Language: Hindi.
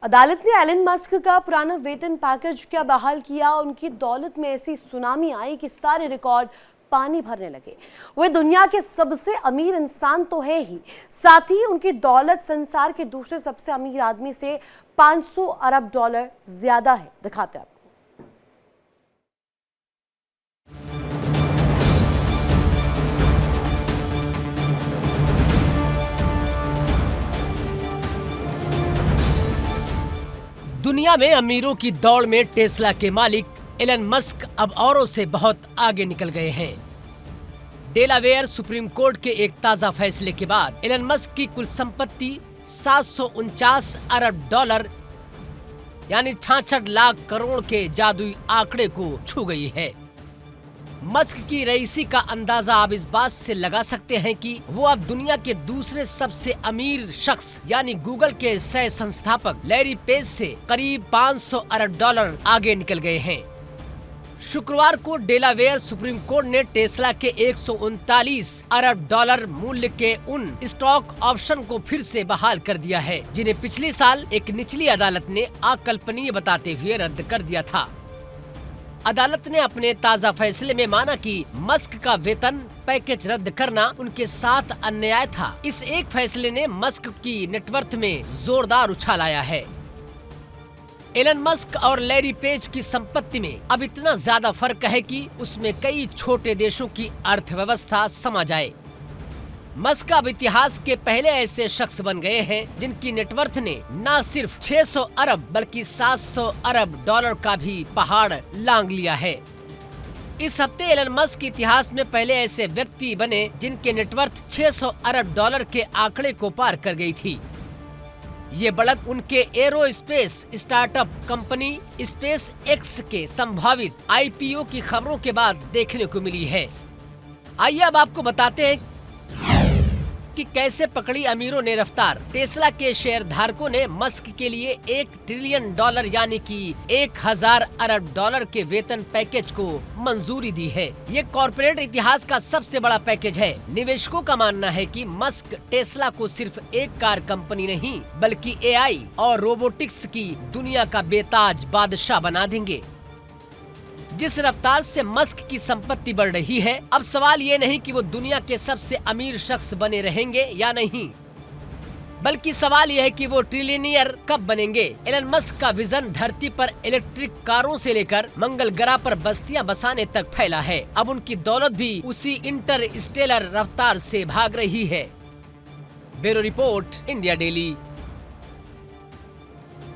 अदालत ने एलन मस्क का पुराना वेतन पैकेज क्या बहाल किया। उनकी दौलत में ऐसी सुनामी आई कि सारे रिकॉर्ड पानी भरने लगे। वे दुनिया के सबसे अमीर इंसान तो है ही, साथ ही उनकी दौलत संसार के दूसरे सबसे अमीर आदमी से 500 अरब डॉलर ज्यादा है। दिखाते हैं आपको। दुनिया में अमीरों की दौड़ में टेस्ला के मालिक एलन मस्क अब औरों से बहुत आगे निकल गए हैं। डेलावेयर सुप्रीम कोर्ट के एक ताजा फैसले के बाद एलन मस्क की कुल संपत्ति 749 अरब डॉलर यानी 66 लाख करोड़ के जादुई आंकड़े को छू गई है। मस्क की रईसी का अंदाजा आप इस बात से लगा सकते हैं कि वो अब दुनिया के दूसरे सबसे अमीर शख्स यानी गूगल के सह संस्थापक लैरी पेज से करीब 500 अरब डॉलर आगे निकल गए हैं। शुक्रवार को डेलावेयर सुप्रीम कोर्ट ने टेस्ला के 139 अरब डॉलर मूल्य के उन स्टॉक ऑप्शन को फिर से बहाल कर दिया है, जिन्हें पिछले साल एक निचली अदालत ने अकल्पनीय बताते हुए रद्द कर दिया था। अदालत ने अपने ताजा फैसले में माना कि मस्क का वेतन पैकेज रद्द करना उनके साथ अन्याय था। इस एक फैसले ने मस्क की नेटवर्थ में जोरदार उछाल आया है। एलन मस्क और लैरी पेज की संपत्ति में अब इतना ज्यादा फर्क है कि उसमें कई छोटे देशों की अर्थव्यवस्था समा जाए। मस्क अब इतिहास के पहले ऐसे शख्स बन गए हैं जिनकी नेटवर्थ ने न सिर्फ 600 अरब बल्कि 700 अरब डॉलर का भी पहाड़ लांघ लिया है। इस हफ्ते एलन मस्क इतिहास में पहले ऐसे व्यक्ति बने जिनके नेटवर्थ 600 अरब डॉलर के आंकड़े को पार कर गई थी। ये बढ़त उनके aerospace startup company space x के संभावित आईपीओ की खबरों के बाद देखने को मिली है। आइए अब आपको बताते हैं कि कैसे पकड़ी अमीरों ने रफ्तार। टेस्ला के शेयर धारकों ने मस्क के लिए $1 ट्रिलियन यानी कि 1000 अरब डॉलर के वेतन पैकेज को मंजूरी दी है। ये कॉर्पोरेट इतिहास का सबसे बड़ा पैकेज है। निवेशकों का मानना है कि मस्क टेस्ला को सिर्फ एक कार कंपनी नहीं बल्कि AI और रोबोटिक्स की दुनिया का बेताज बादशाह बना देंगे। जिस रफ्तार से मस्क की संपत्ति बढ़ रही है, अब सवाल ये नहीं कि वो दुनिया के सबसे अमीर शख्स बने रहेंगे या नहीं, बल्कि सवाल यह है कि वो ट्रिलियनियर कब बनेंगे। एलन मस्क का विजन धरती पर इलेक्ट्रिक कारों से लेकर मंगल ग्रह पर बस्तियां बसाने तक फैला है। अब उनकी दौलत भी उसी इंटरस्टेलर रफ्तार से भाग रही है। Bureau report, India daily.